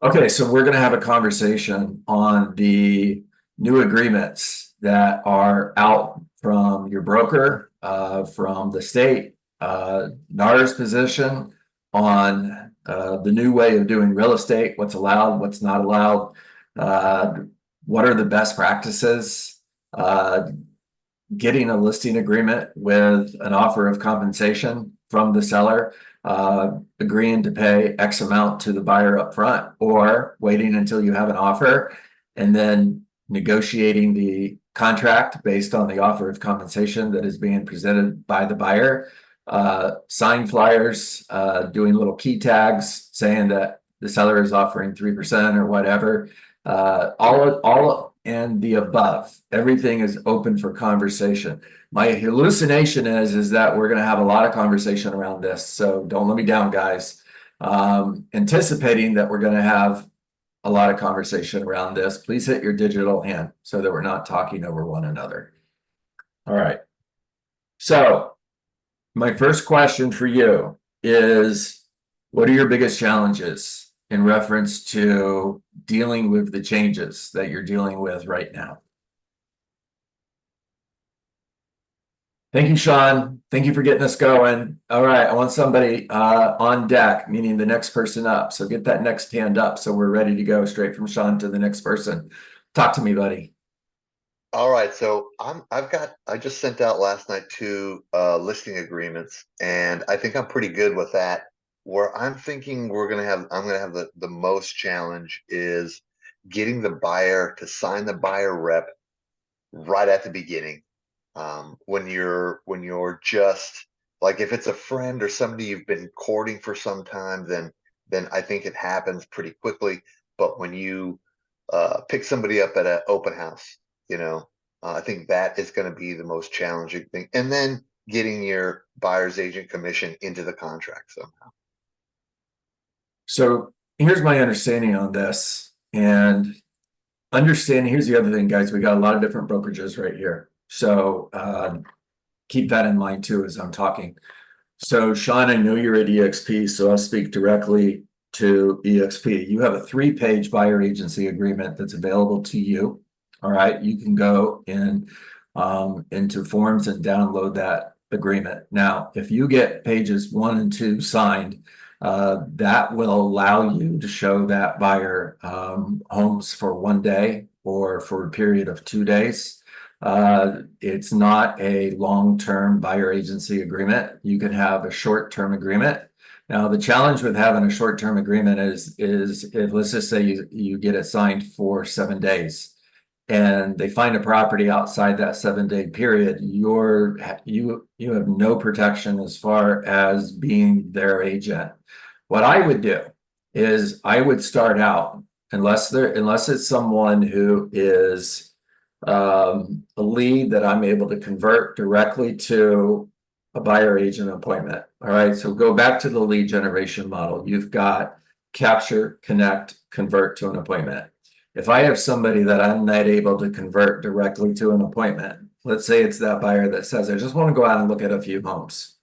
Okay, so we're going to have a conversation on the new agreements that are out from your broker, from the state, NAR's position on the new way of doing real estate, what's allowed, what's not allowed, uh, what are the best practices, uh, getting a listing agreement with an offer of compensation from the seller, agreeing to pay X amount to the buyer up front, or waiting until you have an offer and then negotiating the contract based on the offer of compensation that is being presented by the buyer. Sign flyers, doing little key tags saying that the seller is offering 3% or whatever. All and the above. Everything is open for conversation. My hallucination is that we're going to have a lot of conversation around this. So don't let me down, guys. Anticipating that we're going to have a lot of conversation around this. Please hit your digital hand so that we're not talking over one another. All right. So my first question for you is, what are your biggest challenges in reference to dealing with the changes that you're dealing with right now? Thank you, Sean. Thank you for getting us going. All right, I want somebody on deck, meaning the next person up. So get that next hand up so we're ready to go straight from Sean to the next person. Talk to me, buddy. All right, so I just sent out last night two listing agreements, and I think I'm pretty good with that. Where I'm thinking I'm gonna have the most challenge is getting the buyer to sign the buyer rep right at the beginning. When you're just like, if it's a friend or somebody you've been courting for some time, then I think it happens pretty quickly. But when you pick somebody up at an open house, you know, I think that is going to be the most challenging thing. And then getting your buyer's agent commission into the contract somehow. So here's my understanding on this. And understanding, here's the other thing, guys. We got a lot of different brokerages right here. So keep that in mind too as I'm talking. So Sean, I know you're at EXP, so I'll speak directly to EXP. You have a 3-page buyer agency agreement that's available to you. All right, you can go in into forms and download that agreement. Now, if you get pages 1 and 2 signed, that will allow you to show that buyer homes for 1 day or for a period of 2 days. It's not a long-term buyer agency agreement. You can have a short-term agreement. Now, the challenge with having a short-term agreement is if, let's just say you get it signed for 7 days and they find a property outside that 7-day period, you have no protection as far as being their agent. What I would do is I would start out, unless it's someone who is a lead that I'm able to convert directly to a buyer agent appointment. All right, so go back to the lead generation model. You've got capture, connect, convert to an appointment. If I have somebody that I'm not able to convert directly to an appointment, let's say it's that buyer that says, I just want to go out and look at a few homes,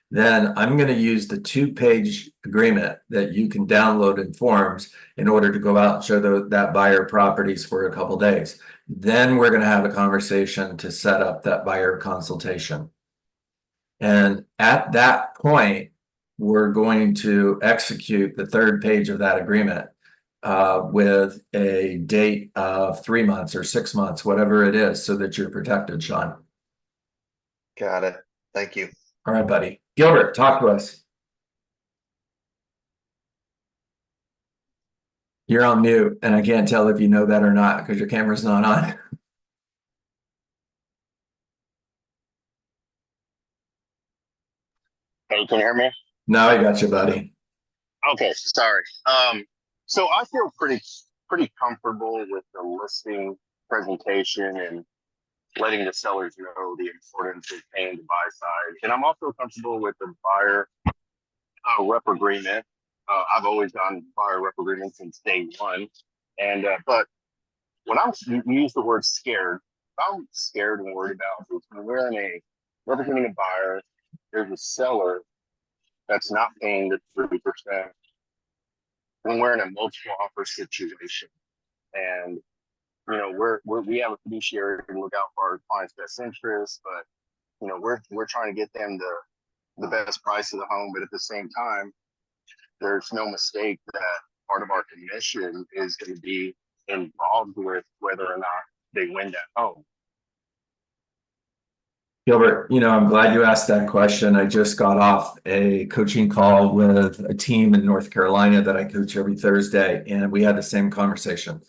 then I'm going to use the 2-page agreement that you can download in forms in order to go out and show that buyer properties for a couple days. Then we're going to have a conversation to set up that buyer consultation. And at that point, we're going to execute the 3rd page of that agreement with a date of 3 months or 6 months, whatever it is, so that you're protected, Sean. Got it. Thank you. All right, buddy. Gilbert, talk to us. You're on mute, and I can't tell if you know that or not because your camera's not on. Hey, can you hear me? No, I got you, buddy. Okay, sorry. So I feel pretty comfortable with the listing presentation and letting the sellers know the importance of paying the buy side. And I'm also comfortable with the buyer rep agreement. I've always done buyer rep agreement since day one. And but when you use the word scared, I'm scared and worried about is when we're representing a buyer, there's a seller that's not paying the 30% when we're in a multiple offer situation, and we have a fiduciary to look out for our clients' best interests, but we're trying to get them the best price of the home, but at the same time, there's no mistake that part of our commission is going to be involved with whether or not they win that home. Gilbert, I'm glad you asked that question. I just got off a coaching call with a team in North Carolina that I coach every Thursday, and we had the same conversation.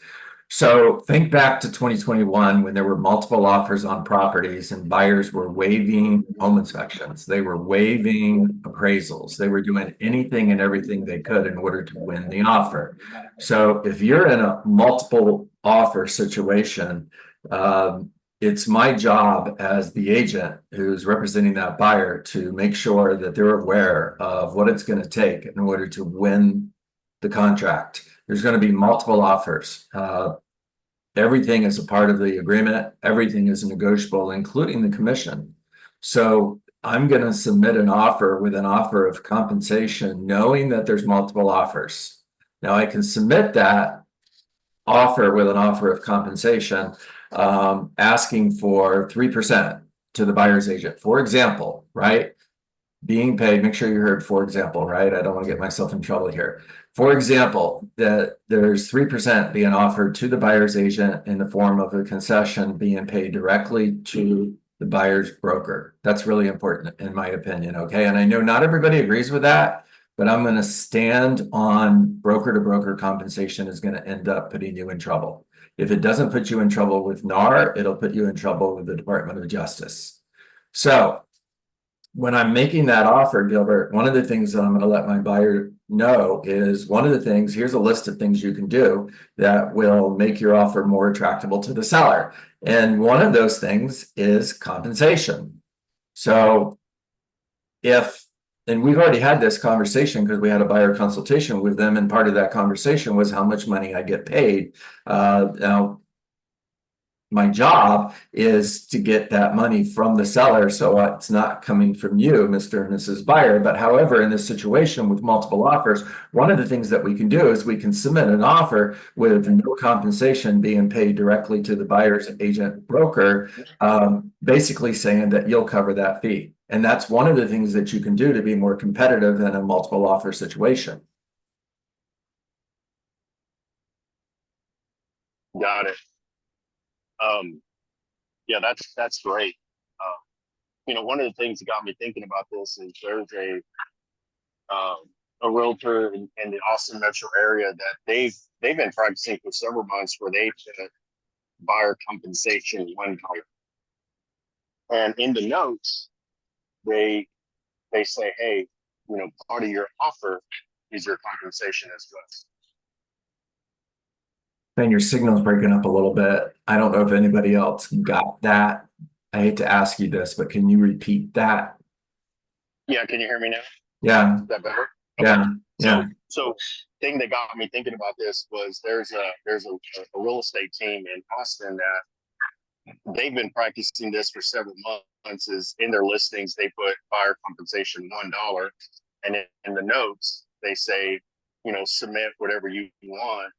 So think back to 2021 when there were multiple offers on properties and buyers were waiving home inspections. They were waiving appraisals. They were doing anything and everything they could in order to win the offer. So if you're in a multiple offer situation, it's my job as the agent who's representing that buyer to make sure that they're aware of what it's going to take in order to win the contract. There's going to be multiple offers. Everything is a part of the agreement. Everything is negotiable, including the commission. So I'm going to submit an offer with an offer of compensation, knowing that there's multiple offers. Now I can submit that offer with an offer of compensation, asking for 3% to the buyer's agent, for example, right? Being paid, make sure you heard for example, right? I don't want to get myself in trouble here. For example, that there's 3% being offered to the buyer's agent in the form of a concession being paid directly to the buyer's broker. That's really important in my opinion, okay? And I know not everybody agrees with that, but I'm going to stand on broker to broker compensation is going to end up putting you in trouble. If it doesn't put you in trouble with NAR, it'll put you in trouble with the Department of Justice. So when I'm making that offer, Gilbert, one of the things that I'm going to let my buyer know is here's a list of things you can do that will make your offer more attractable to the seller. And one of those things is compensation. So and we've already had this conversation because we had a buyer consultation with them, and part of that conversation was how much money I get paid. Now, my job is to get that money from the seller, so it's not coming from you, Mr. and Mrs. Buyer. But however, in this situation with multiple offers, one of the things that we can do is we can submit an offer with no compensation being paid directly to the buyer's agent broker, basically saying that you'll cover that fee. And that's one of the things that you can do to be more competitive in a multiple offer situation. Got it. Yeah, that's great. One of the things that got me thinking about this is there's a realtor in the Austin metro area that they've been practicing for several months where they put buyer compensation $1. And in the notes, they say, hey, part of your offer is your compensation as well. Man, your signal's breaking up a little bit. I don't know if anybody else got that. I hate to ask you this, but can you repeat that? Yeah, can you hear me now? Yeah. Is that better? Yeah. Yeah. So thing that got me thinking about this was there's a real estate team in Austin that they've been practicing this for several months. Is in their listings they put buyer compensation $1, and in the notes they say, submit whatever you want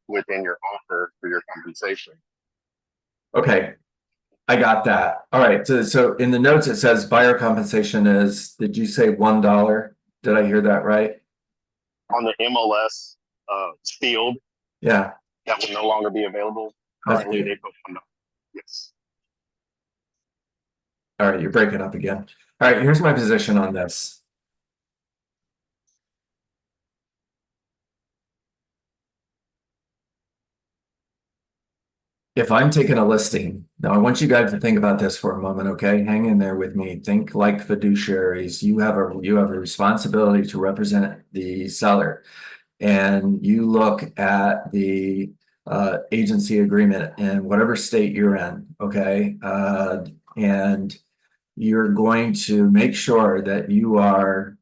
within your offer for your compensation. Okay, I got that. All right. So in the notes it says buyer compensation is, did you say $1? Did I hear that right? On the MLS field. Yeah. That will no longer be available. Currently they put $1. Yes. All right, you're breaking up again. All right, here's my position on this. If I'm taking a listing, now I want you guys to think about this for a moment, okay? Hang in there with me. Think like fiduciaries. You have a responsibility to represent the seller, and you look at the agency agreement in whatever state you're in, okay? And you're going to make sure that you are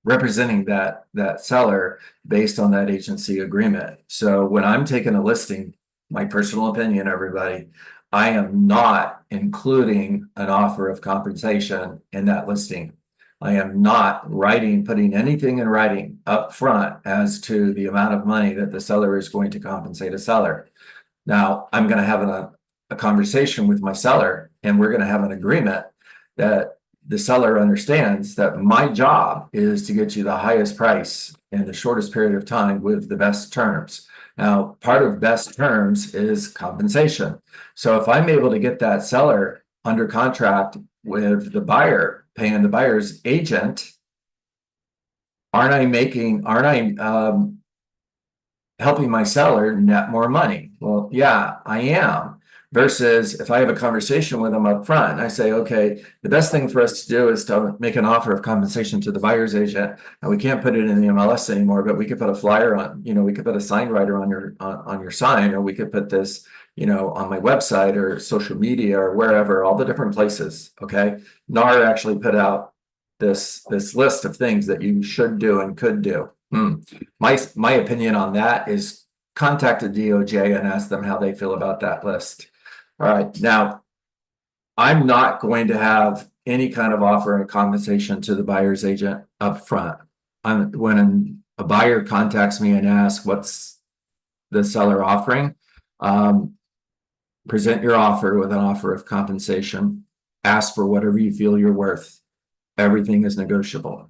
representing that seller based on that agency agreement. So when I'm taking a listing, my personal opinion, everybody, I am not including an offer of compensation in that listing. I am not putting anything in writing up front as to the amount of money that the seller is going to compensate a seller. Now, I'm going to have a conversation with my seller, and we're going to have an agreement that the seller understands that my job is to get you the highest price in the shortest period of time with the best terms. Now, part of best terms is compensation. So if I'm able to get that seller under contract with the buyer, paying the buyer's agent, aren't I helping my seller net more money? Well, yeah, I am. Versus if I have a conversation with them up front and I say, okay, the best thing for us to do is to make an offer of compensation to the buyer's agent. And we can't put it in the MLS anymore, but we could put a flyer on, we could put a sign writer on your sign, or we could put this, on my website or social media or wherever, all the different places. Okay. NAR actually put out this list of things that you should do and could do. My opinion on that is contact the DOJ and ask them how they feel about that list. All right, now I'm not going to have any kind of offer of compensation to the buyer's agent up front. When a buyer contacts me and asks what's the seller offering, present your offer with an offer of compensation. Ask for whatever you feel you're worth. Everything is negotiable.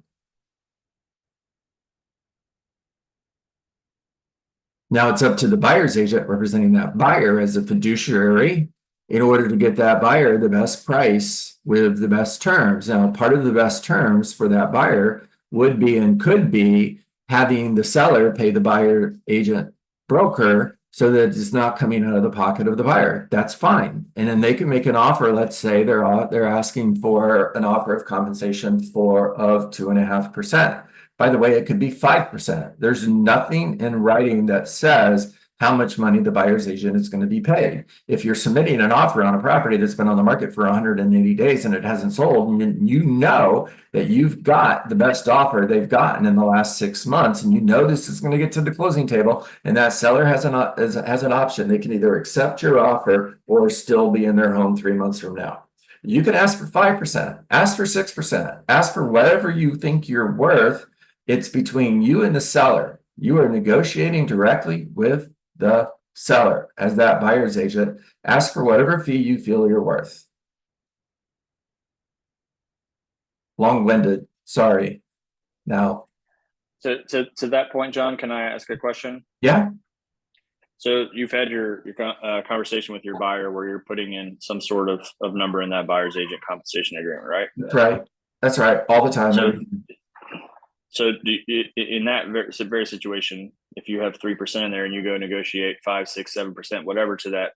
Now it's up to the buyer's agent representing that buyer as a fiduciary in order to get that buyer the best price with the best terms. Now, part of the best terms for that buyer would be and could be having the seller pay the buyer agent broker so that it's not coming out of the pocket of the buyer. That's fine. And then they can make an offer. Let's say they're asking for an offer of compensation of 2.5%. By the way, it could be 5%. There's nothing in writing that says how much money the buyer's agent is going to be paid. If you're submitting an offer on a property that's been on the market for 180 days and it hasn't sold, and you know that you've got the best offer they've gotten in the last 6 months, and you know this is going to get to the closing table, and that seller has an option. They can either accept your offer or still be in their home 3 months from now. You can ask for 5%, ask for 6%, ask for whatever you think you're worth. It's between you and the seller. You are negotiating directly with the seller as that buyer's agent. Ask for whatever fee you feel you're worth. Long-winded, sorry. Now, to that point, John, can I ask a question? Yeah. So you've had your conversation with your buyer where you're putting in some sort of number in that buyer's agent compensation agreement, right? That's right. That's right. All the time. So in that very situation, if you have 3% in there and you go negotiate 5, 6, 7%, whatever to that,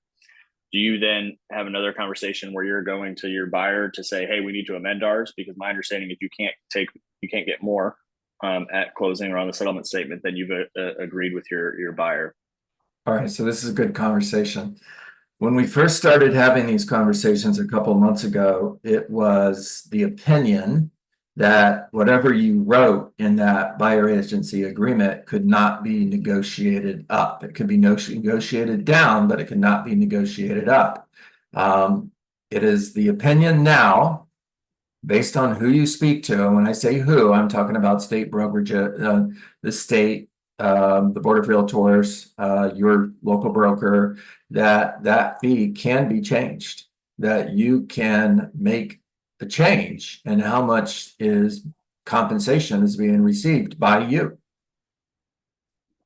do you then have another conversation where you're going to your buyer to say, hey, we need to amend ours? Because my understanding is you can't get more at closing or on the settlement statement than you've agreed with your buyer. All right. So this is a good conversation. When we first started having these conversations a couple of months ago, it was the opinion that whatever you wrote in that buyer agency agreement could not be negotiated up. It could be negotiated down, but it could not be negotiated up. It is the opinion now, based on who you speak to, and when I say who, I'm talking about state brokerage, the state, the Board of Realtors, your local broker, that fee can be changed, that you can make the change and how much is compensation is being received by you.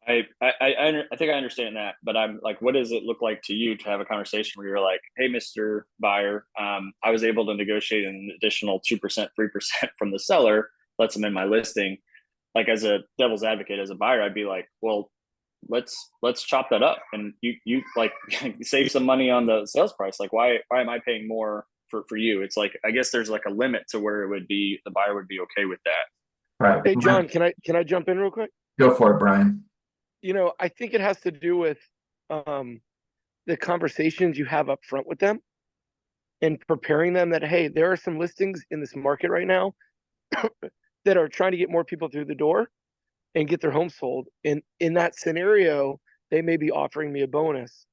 I think I understand that, but I'm like, what does it look like to you to have a conversation where you're like, hey, Mr. Buyer, I was able to negotiate an additional 2%, 3% from the seller, lets them in my listing. Like, as a devil's advocate, as a buyer, I'd be like, well, let's chop that up and you like save some money on the sales price. Like, why am I paying more for you? It's like, I guess there's like a limit to where the buyer would be okay with that. Right. Hey, John, can I jump in real quick? Go for it, Brian. I think it has to do with the conversations you have up front with them and preparing them that, hey, there are some listings in this market right now that are trying to get more people through the door and get their home sold. And in that scenario, they may be offering me a bonus.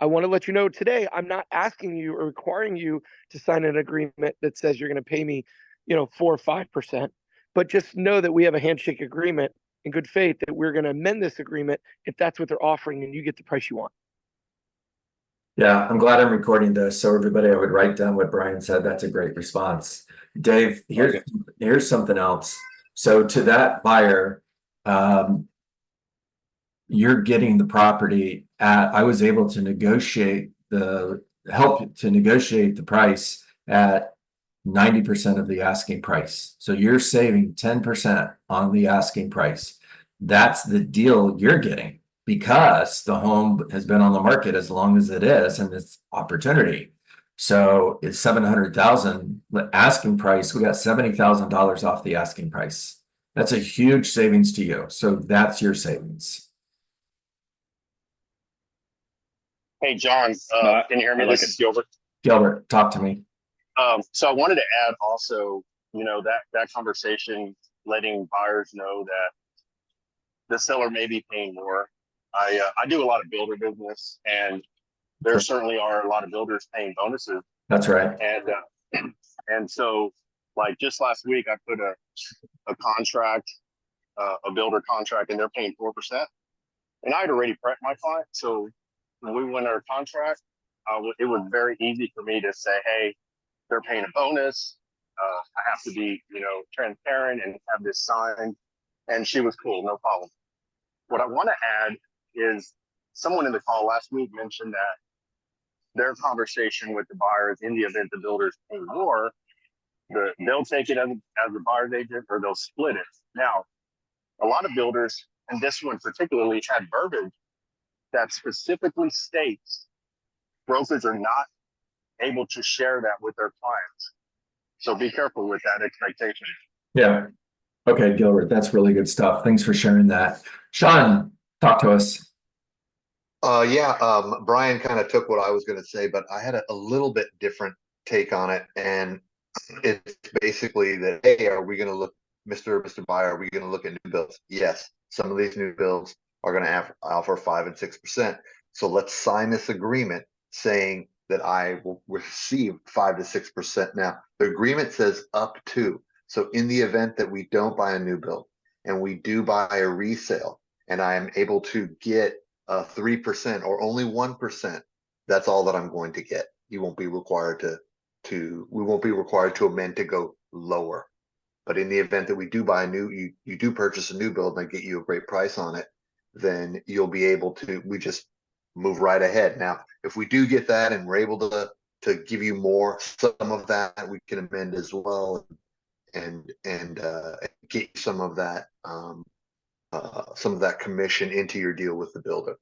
I want to let you know today, I'm not asking you or requiring you to sign an agreement that says you're going to pay me 4 or 5%, but just know that we have a handshake agreement in good faith that we're going to amend this agreement if that's what they're offering and you get the price you want. Yeah, I'm glad I'm recording this. So everybody, I would write down what Brian said. That's a great response. Dave, here's something else. So to that buyer, you're getting the property at, I was able to help to negotiate the price at 90% of the asking price. So you're saving 10% on the asking price. That's the deal you're getting because the home has been on the market as long as it is and it's opportunity. So it's 700,000 asking price. We got $70,000 off the asking price. That's a huge savings to you. So that's your savings. Hey, John, can you hear me? This is Gilbert. Gilbert, talk to me. So I wanted to add also, that conversation, letting buyers know that the seller may be paying more. I do a lot of builder business, and there certainly are a lot of builders paying bonuses. That's right. And so, like just last week, I put a contract, a builder contract, and they're paying 4%. And I had already prepped my client, so when we went our contract, it was very easy for me to say, hey, they're paying a bonus. I have to be, transparent and have this signed. And she was cool, no problem. What I want to add is someone in the call last week mentioned that their conversation with the buyers in the event the builders pay more, they'll take it as a buyer's agent or they'll split it. Now, a lot of builders, and this one particularly, had verbiage that specifically states brokers are not able to share that with their clients. So be careful with that expectation. Yeah. Okay, Gilbert, that's really good stuff. Thanks for sharing that. Sean, talk to us. Brian kind of took what I was going to say, but I had a little bit different take on it. And it's basically that, hey, are we going to look, Mr. Buyer, are we going to look at new builds? Yes. Some of these new builds are going to offer 5 and 6%. So let's sign this agreement saying that I will receive 5 to 6%. Now, the agreement says up to. So in the event that we don't buy a new build and we do buy a resale and I am able to get 3% or only 1%, that's all that I'm going to get. You won't be required we won't be required to amend to go lower. But in the event that we do buy you do purchase a new build and I get you a great price on it, then you'll be able to, we just move right ahead. Now, if we do get that and we're able to give you more, some of that we can amend as well and get some of that commission into your deal with the builder.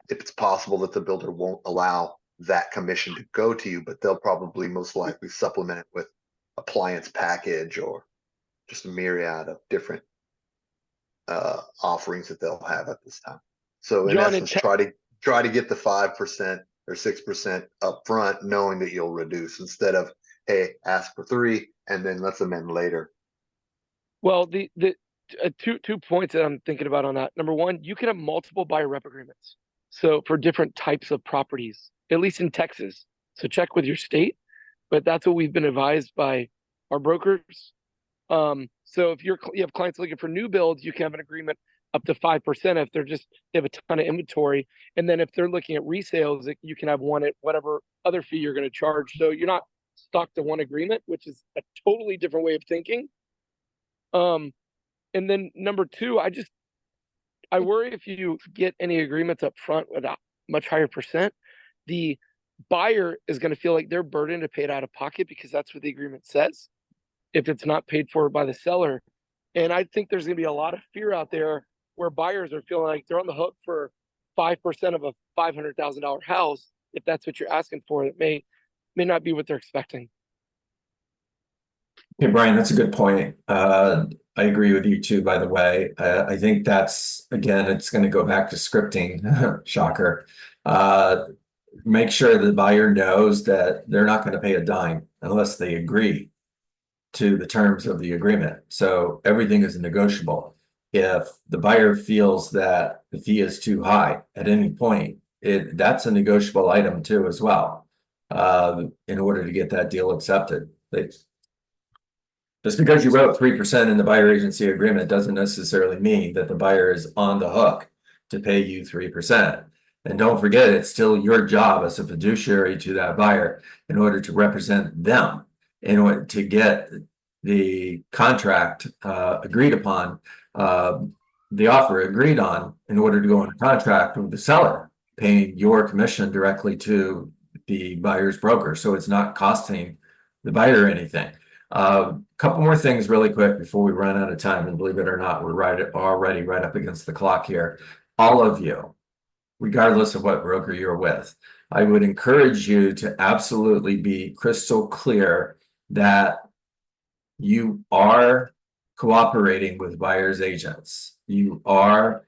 If it's possible that the builder won't allow that commission to go to you, but they'll probably most likely supplement it with appliance package or just a myriad of different offerings that they'll have at this time. So in essence, try to get the 5% or 6% up front, knowing that you'll reduce instead of, hey, ask for 3 and then let's amend later. Well, the two points that I'm thinking about on that. Number one, you can have multiple buyer rep agreements. So for different types of properties, at least in Texas. So check with your state, but that's what we've been advised by our brokers. So if you have clients looking for new builds, you can have an agreement up to 5% if they have a ton of inventory. And then if they're looking at resales, you can have one at whatever other fee you're going to charge. So you're not stuck to one agreement, which is a totally different way of thinking. And then number two, I worry if you get any agreements up front with a much higher percent, the buyer is going to feel like they're burdened to pay it out of pocket because that's what the agreement says, if it's not paid for by the seller. And I think there's going to be a lot of fear out there where buyers are feeling like they're on the hook for 5% of a $500,000 house. If that's what you're asking for, it may not be what they're expecting. Hey, Brian, that's a good point. I agree with you too, by the way. I think that's, again, it's going to go back to scripting. Shocker. Make sure the buyer knows that they're not going to pay a dime unless they agree to the terms of the agreement. So everything is negotiable. If the buyer feels that the fee is too high at any point, that's a negotiable item too as well, in order to get that deal accepted. Just because you wrote 3% in the buyer agency agreement doesn't necessarily mean that the buyer is on the hook to pay you 3%. And don't forget, it's still your job as a fiduciary to that buyer in order to represent them, in order to get the contract agreed upon, the offer agreed on, in order to go into contract with the seller, paying your commission directly to the buyer's broker. So it's not costing the buyer anything. Couple more things really quick before we run out of time, and believe it or not, we're already right up against the clock here. All of you, regardless of what broker you're with, I would encourage you to absolutely be crystal clear that you are cooperating with buyer's agents. You are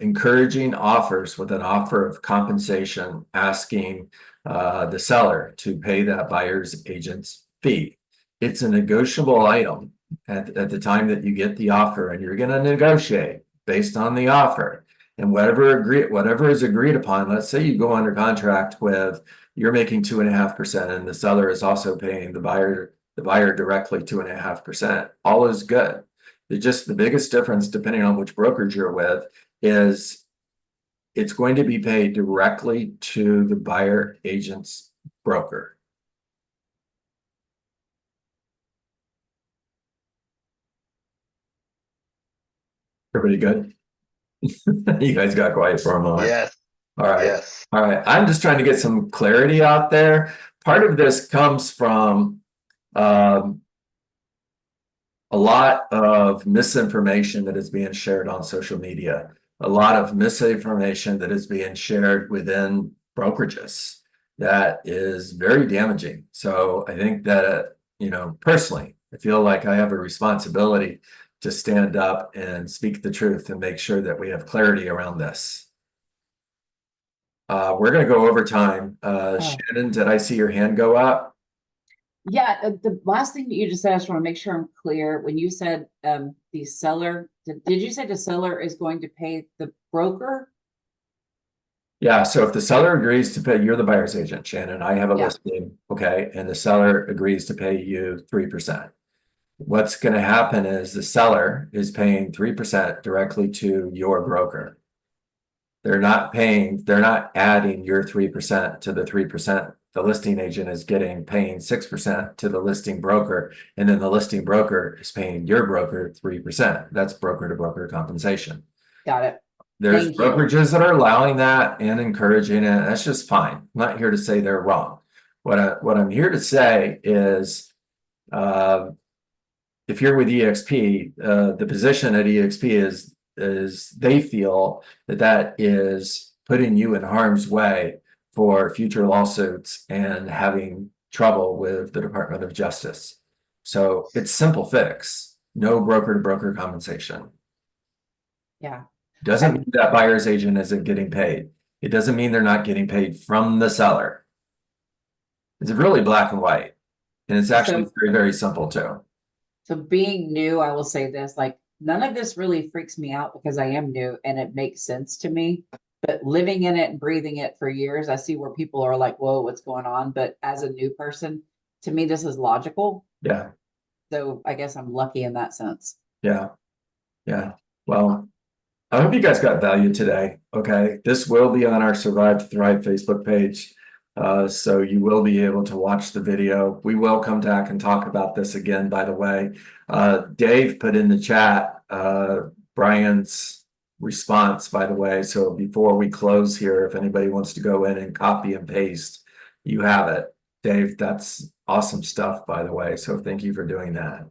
encouraging offers with an offer of compensation, asking the seller to pay that buyer's agent's fee. It's a negotiable item at the time that you get the offer, and you're going to negotiate based on the offer. And whatever is agreed upon, let's say you go under contract with, you're making 2.5%, and the seller is also paying the buyer directly 2.5%. All is good. The biggest difference, depending on which brokerage you're with, is it's going to be paid directly to the buyer agent's broker. Everybody good? You guys got quiet for a moment. Yes. All right. Yes. All right. I'm just trying to get some clarity out there. Part of this comes from a lot of misinformation that is being shared on social media, a lot of misinformation that is being shared within brokerages that is very damaging. So I think that, personally, I feel like I have a responsibility to stand up and speak the truth and make sure that we have clarity around this. We're going to go over time. Shannon, did I see your hand go up? Yeah, the last thing that you just said, I just want to make sure I'm clear. When you said the seller, did you say the seller is going to pay the broker? Yeah, so if the seller agrees to pay, you're the buyer's agent, Shannon. I have a Yeah. listing, okay, and the seller agrees to pay you 3%. What's going to happen is the seller is paying 3% directly to your broker. They're not adding your 3% to the 3%. The listing agent is paying 6% to the listing broker, and then the listing broker is paying your broker 3%. That's broker to broker compensation. Got it. There's Thank you. brokerages that are allowing that and encouraging it. That's just fine. I'm not here to say they're wrong. What I'm here to say is, if you're with EXP, the position at EXP is they feel that is putting you in harm's way for future lawsuits and having trouble with the Department of Justice. So it's simple fix. No broker to broker compensation. Yeah. Doesn't mean that buyer's agent isn't getting paid. It doesn't mean they're not getting paid from the seller. It's really black and white. And it's actually very, very simple too. So being new, I will say this, like none of this really freaks me out because I am new and it makes sense to me. But living in it and breathing it for years, I see where people are like, whoa, what's going on? But as a new person, to me, this is logical. Yeah. So I guess I'm lucky in that sense. Yeah. Yeah. Well, I hope you guys got value today. Okay. This will be on our Survive to Thrive Facebook page. So you will be able to watch the video. We will come back and talk about this again, by the way. Dave put in the chat Brian's response, by the way. So before we close here, if anybody wants to go in and copy and paste, you have it. Dave, that's awesome stuff, by the way. So thank you for doing that.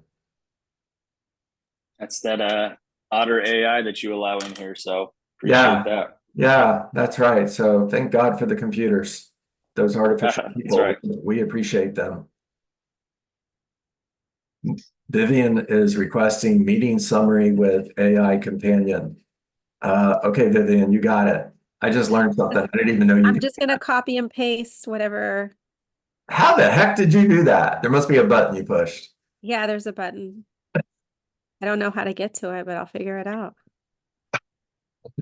That's that Otter AI that you allow in here. So appreciate that. Yeah, that's right. So thank God for the computers. Those artificial people, right. we appreciate them. Vivian is requesting meeting summary with AI companion. Okay, Vivian, you got it. I just learned something. I didn't even know you. I'm just going to copy and paste whatever. How the heck did you do that? There must be a button you pushed. Yeah, there's a button. I don't know how to get to it, but I'll figure it out.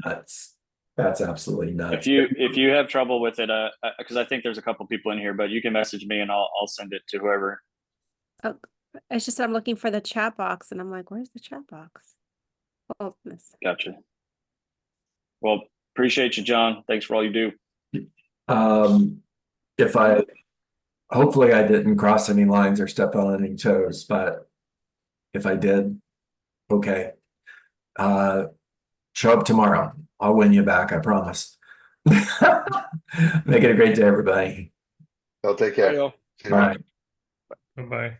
That's absolutely nuts. If you have trouble with it, because I think there's a couple people in here, but you can message me and I'll send it to whoever. Oh, It's just I'm looking for the chat box and I'm like, where's the chat box? Oh, this. Gotcha. Well, appreciate you, John. Thanks for all you do. If hopefully I didn't cross any lines or step on any toes, but if I did, okay. Show up tomorrow. I'll win you back, I promise. Make it a great day, everybody. I'll take Bye, care. y'all. See you tomorrow. Bye. Bye-bye.